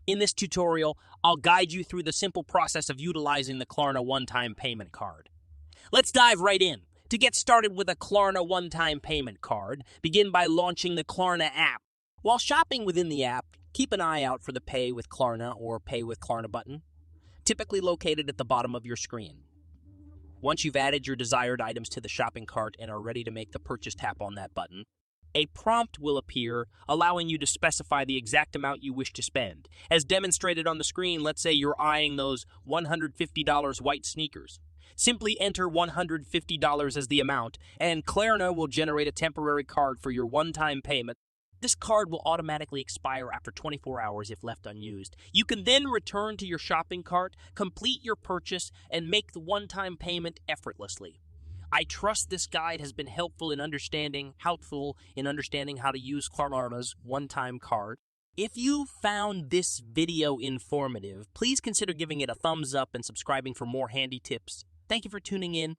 In this tutorial, I'll guide you through the simple process of utilizing the Klarna one-time payment card. Let's dive right in. To get started with a Klarna one-time payment card, begin by launching the Klarna app. While shopping within the app, keep an eye out for the Pay with Klarna or Pay with Klarna button, typically located at the bottom of your screen. Once you've added your desired items to the shopping cart and are ready to make the purchase, tap on that button. A prompt will appear, allowing you to specify the exact amount you wish to spend. As demonstrated on the screen, let's say you're eyeing those $150 white sneakers. Simply enter $150 as the amount, and Klarna will generate a temporary card for your one-time payment. This card will automatically expire after 24 hours if left unused. You can then return to your shopping cart, complete your purchase, and make the one-time payment effortlessly. I trust this guide has been helpful in understanding how to use Klarna's one-time card. If you found this video informative, please consider giving it a thumbs up and subscribing for more handy tips. Thank you for tuning in.